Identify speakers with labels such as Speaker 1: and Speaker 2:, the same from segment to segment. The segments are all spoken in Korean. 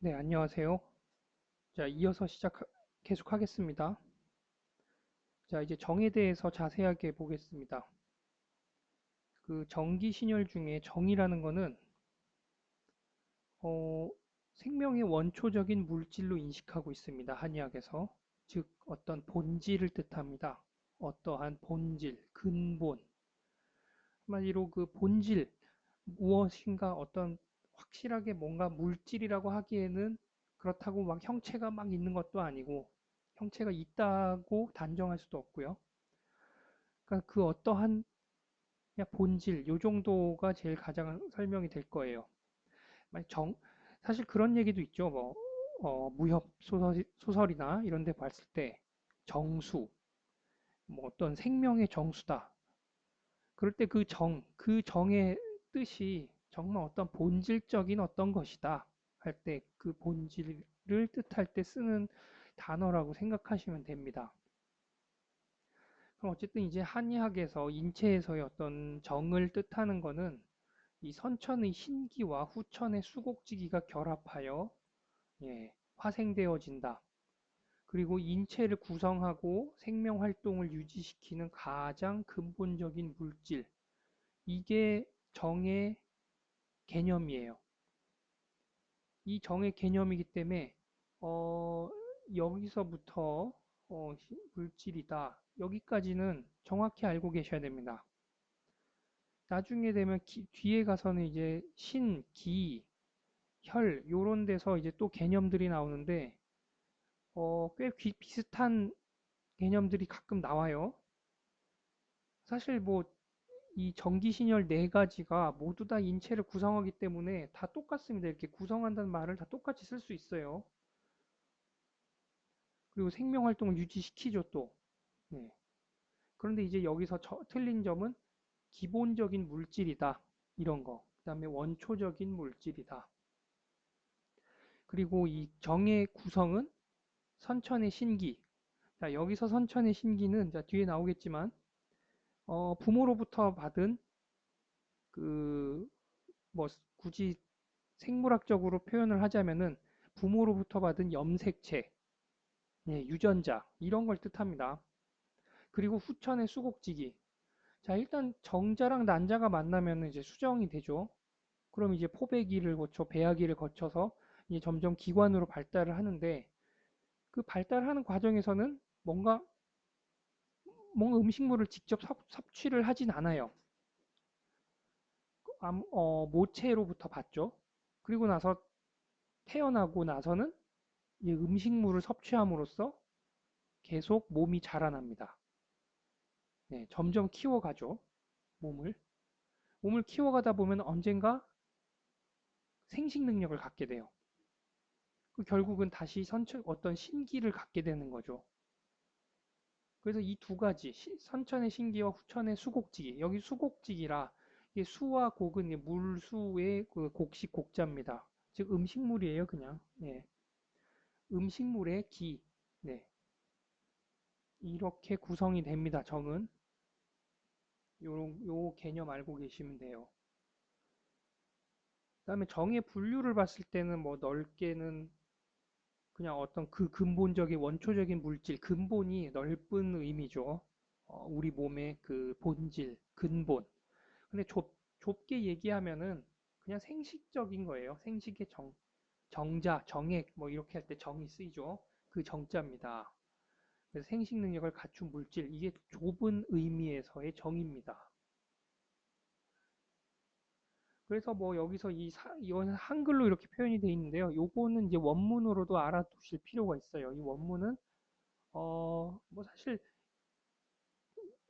Speaker 1: 네, 안녕하세요. 자, 이어서 계속하겠습니다. 자, 이제 정에 대해서 자세하게 보겠습니다. 그 정기 신열 중에 정이라는 거는 어, 생명의 원초적인 물질로 인식하고 있습니다. 한의학에서. 즉, 어떤 본질을 뜻합니다. 어떠한 본질, 근본. 한마디로 그 본질, 무엇인가 어떤 확실하게 뭔가 물질이라고 하기에는 그렇다고 막 형체가 막 있는 것도 아니고 형체가 있다고 단정할 수도 없고요. 그러니까 그 어떠한 그냥 본질 요 정도가 제일 가장 설명이 될 거예요. 만약 사실 그런 얘기도 있죠. 뭐 무협 소설이나 이런 데 봤을 때 정수, 뭐 어떤 생명의 정수다. 그럴 때 그 정의 뜻이 정말 어떤 본질적인 어떤 것이다 할 때 그 본질을 뜻할 때 쓰는 단어라고 생각하시면 됩니다. 그럼 어쨌든 이제 한의학에서 인체에서의 어떤 정을 뜻하는 거는 이 선천의 신기와 후천의 수곡지기가 결합하여 화생되어진다. 그리고 인체를 구성하고 생명 활동을 유지시키는 가장 근본적인 물질. 이게 정의 개념이에요. 이 정의 개념이기 때문에 어, 여기서부터 물질이다. 여기까지는 정확히 알고 계셔야 됩니다. 나중에 되면 뒤에 가서는 이제 신, 기, 혈 요런 데서 이제 또 개념들이 나오는데 꽤 비슷한 개념들이 가끔 나와요. 사실 뭐 이 전기신열 네 가지가 모두 다 인체를 구성하기 때문에 다 똑같습니다. 이렇게 구성한다는 말을 다 똑같이 쓸 수 있어요. 그리고 생명 활동을 유지시키죠 또. 네. 그런데 이제 여기서 틀린 점은 기본적인 물질이다. 이런 거. 그다음에 원초적인 물질이다. 그리고 이 정의 구성은 선천의 신기. 자, 여기서 선천의 신기는 자, 뒤에 나오겠지만 부모로부터 받은 그 뭐 굳이 생물학적으로 표현을 하자면은 부모로부터 받은 염색체, 유전자 이런 걸 뜻합니다. 그리고 후천의 수곡지기. 자, 일단 정자랑 난자가 만나면 이제 수정이 되죠. 그럼 이제 포배기를 거쳐 배아기를 거쳐서 이제 점점 기관으로 발달을 하는데 그 발달하는 과정에서는 뭔가 음식물을 직접 섭취를 하진 않아요. 모체로부터 받죠. 그리고 나서 태어나고 나서는 이 음식물을 섭취함으로써 계속 몸이 자라납니다. 네, 점점 키워가죠. 몸을. 몸을 키워가다 보면 언젠가 생식 능력을 갖게 돼요. 그 결국은 다시 어떤 신기를 갖게 되는 거죠. 그래서 이 두 가지, 선천의 신기와 후천의 수곡지기. 여기 수곡지기라, 이게 수와 곡은 물수의 그 곡식 곡자입니다. 즉 음식물이에요, 그냥. 네. 음식물의 기. 네. 이렇게 구성이 됩니다, 정은. 요 개념 알고 계시면 돼요. 그다음에 정의 분류를 봤을 때는 뭐 넓게는 그냥 어떤 그 근본적인 원초적인 물질, 근본이 넓은 의미죠. 우리 몸의 그 본질, 근본. 근데 좁게 얘기하면은 그냥 생식적인 거예요. 생식의 정자, 정액, 뭐 이렇게 할 때 정이 쓰이죠. 그 정자입니다. 그래서 생식 능력을 갖춘 물질, 이게 좁은 의미에서의 정입니다. 그래서 뭐 여기서 이거는 한글로 이렇게 표현이 되어 있는데요. 요거는 이제 원문으로도 알아두실 필요가 있어요. 이 원문은 뭐 사실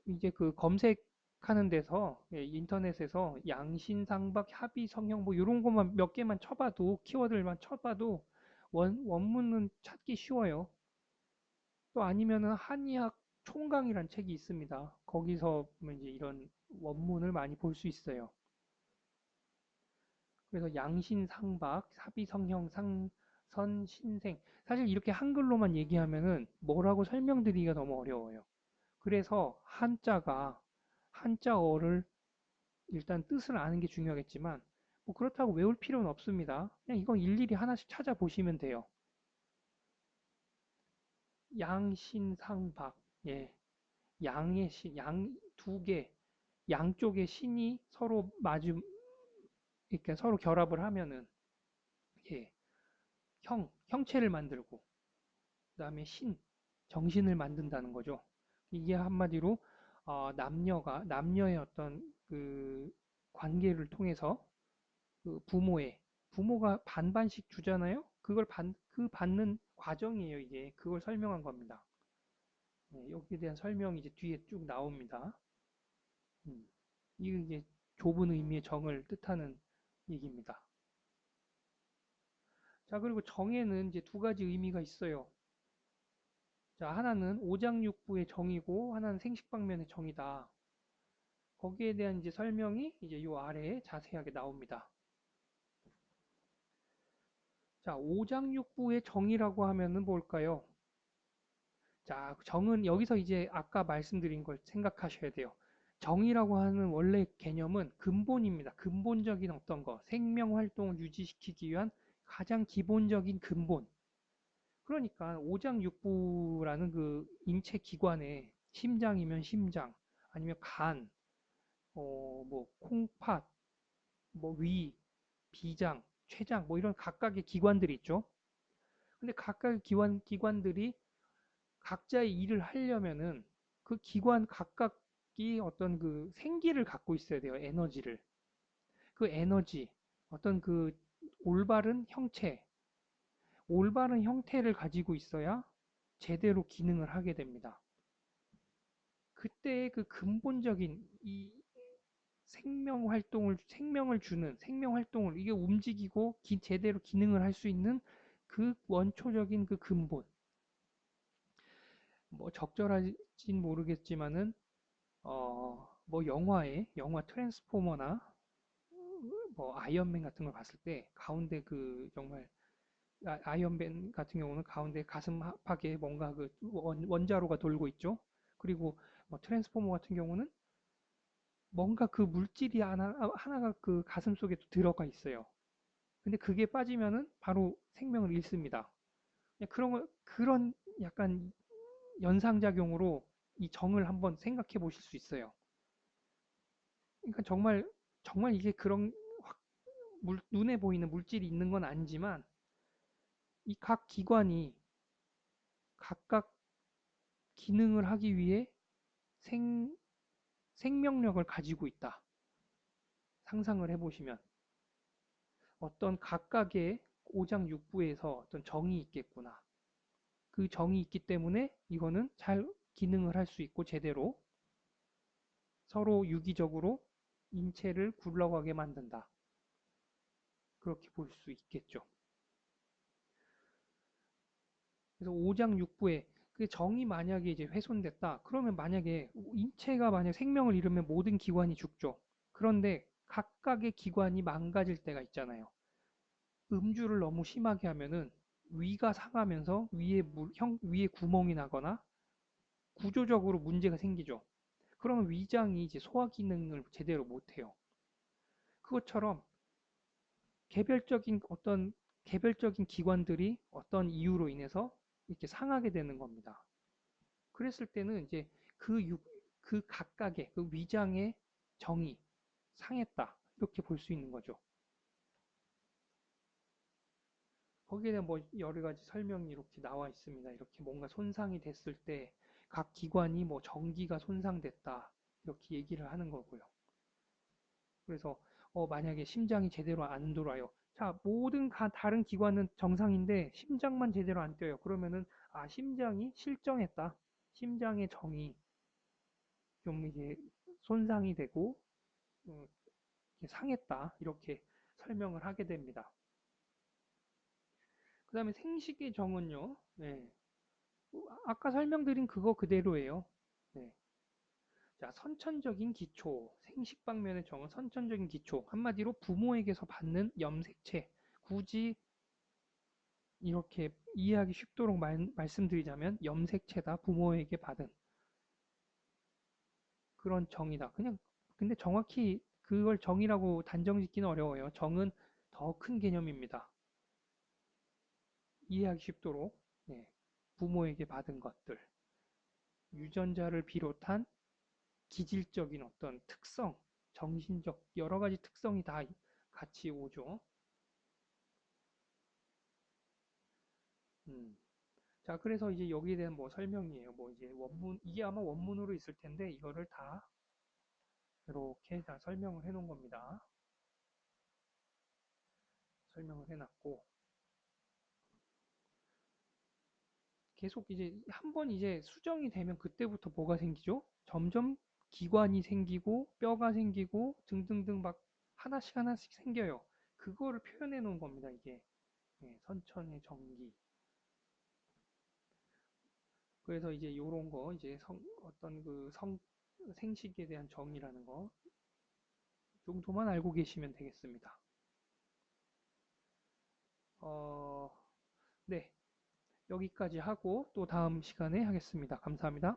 Speaker 1: 이제 그 검색하는 데서 인터넷에서 양신상박 합의 성형 뭐 이런 것만 몇 개만 쳐봐도 키워드를만 쳐봐도 원문은 찾기 쉬워요. 또 아니면은 한의학 총강이란 책이 있습니다. 거기서 보면 이제 이런 원문을 많이 볼 수 있어요. 그래서 양신상박, 사비성형, 상선, 신생. 사실 이렇게 한글로만 얘기하면은 뭐라고 설명드리기가 너무 어려워요. 그래서 한자어를 일단 뜻을 아는 게 중요하겠지만 뭐 그렇다고 외울 필요는 없습니다. 그냥 이건 일일이 하나씩 찾아보시면 돼요. 양신상박. 예. 양의 신, 양 두 개, 양쪽의 신이 서로 이렇게 서로 결합을 하면은, 예, 형체를 만들고, 그다음에 정신을 만든다는 거죠. 이게 한마디로 남녀의 어떤 그 관계를 통해서 그 부모가 반반씩 주잖아요. 그 받는 과정이에요. 이게 그걸 설명한 겁니다. 네, 여기에 대한 설명이 이제 뒤에 쭉 나옵니다. 음, 이게 좁은 의미의 정을 뜻하는 얘기입니다. 자, 그리고 정에는 이제 두 가지 의미가 있어요. 자, 하나는 오장육부의 정이고 하나는 생식방면의 정이다. 거기에 대한 이제 설명이 이제 요 아래에 자세하게 나옵니다. 자, 오장육부의 정이라고 하면은 뭘까요? 자, 정은 여기서 이제 아까 말씀드린 걸 생각하셔야 돼요. 정이라고 하는 원래 개념은 근본입니다. 근본적인 어떤 거, 생명 활동을 유지시키기 위한 가장 기본적인 근본. 그러니까 오장육부라는 그 인체 기관에 심장이면 심장, 아니면 간, 뭐 콩팥, 뭐 위, 비장, 췌장, 뭐 이런 각각의 기관들이 있죠. 근데 각각의 기관들이 각자의 일을 하려면은 그 기관 각각이 어떤 그 생기를 갖고 있어야 돼요. 에너지를. 그 에너지, 어떤 그 올바른 형체, 올바른 형태를 가지고 있어야 제대로 기능을 하게 됩니다. 그때의 그 근본적인 이 생명 활동을 이게 움직이고 제대로 기능을 할 수 있는 그 원초적인 그 근본. 뭐 적절하진 모르겠지만은 뭐 영화 트랜스포머나 뭐 아이언맨 같은 걸 봤을 때 가운데 그 정말 아이언맨 같은 경우는 가운데 가슴팍에 뭔가 그 원자로가 돌고 있죠. 그리고 뭐 트랜스포머 같은 경우는 뭔가 그 물질이 하나가 그 가슴 속에 들어가 있어요. 근데 그게 빠지면은 바로 생명을 잃습니다. 그런 약간 연상작용으로 이 정을 한번 생각해 보실 수 있어요. 그러니까 정말 이게 그런 눈에 보이는 물질이 있는 건 아니지만 이 각 기관이 각각 기능을 하기 위해 생, 생명력을 가지고 있다. 상상을 해보시면 어떤 각각의 오장육부에서 어떤 정이 있겠구나. 그 정이 있기 때문에 이거는 잘 기능을 할 수 있고 제대로 서로 유기적으로 인체를 굴러가게 만든다. 그렇게 볼 수 있겠죠. 그래서 오장육부에 그 정이 만약에 이제 훼손됐다. 그러면 만약에 인체가 만약 생명을 잃으면 모든 기관이 죽죠. 그런데 각각의 기관이 망가질 때가 있잖아요. 음주를 너무 심하게 하면은 위가 상하면서 위에 구멍이 나거나 구조적으로 문제가 생기죠. 그러면 위장이 이제 소화 기능을 제대로 못해요. 그것처럼 어떤 개별적인 기관들이 어떤 이유로 인해서 이렇게 상하게 되는 겁니다. 그랬을 때는 이제 그, 그 각각의 그 위장의 정이 상했다. 이렇게 볼 수 있는 거죠. 거기에 대한 뭐 여러 가지 설명이 이렇게 나와 있습니다. 이렇게 뭔가 손상이 됐을 때 각 기관이 뭐 전기가 손상됐다. 이렇게 얘기를 하는 거고요. 그래서 만약에 심장이 제대로 안 돌아요. 자, 모든 다른 기관은 정상인데 심장만 제대로 안 뛰어요. 그러면은 심장이 실정했다. 심장의 정이 좀 이제 손상이 되고 음, 상했다. 이렇게 설명을 하게 됩니다. 그 다음에 생식의 정은요. 네. 아까 설명드린 그거 그대로예요. 네. 자, 선천적인 기초. 생식 방면의 정은 선천적인 기초. 한마디로 부모에게서 받는 염색체. 굳이 이렇게 이해하기 쉽도록 말씀드리자면 염색체다. 부모에게 받은 그런 정이다. 그냥 근데 정확히 그걸 정이라고 단정 짓기는 어려워요. 정은 더 큰 개념입니다. 이해하기 쉽도록. 네. 부모에게 받은 것들. 유전자를 비롯한 기질적인 어떤 특성, 정신적 여러 가지 특성이 다 같이 오죠. 음. 자, 그래서 이제 여기에 대한 뭐 설명이에요. 뭐 이제 원문, 이게 아마 원문으로 있을 텐데 이거를 다 이렇게 다 설명을 해 놓은 겁니다. 설명을 해 놨고 계속 이제 한 번 이제 수정이 되면 그때부터 뭐가 생기죠? 점점 기관이 생기고 뼈가 생기고 등등등 막 하나씩 하나씩 생겨요. 그거를 표현해 놓은 겁니다, 이게. 예, 선천의 정기. 그래서 이제 요런 거 이제 어떤 생식에 대한 정의라는 거 정도만 알고 계시면 되겠습니다. 어, 네. 여기까지 하고 또 다음 시간에 하겠습니다. 감사합니다.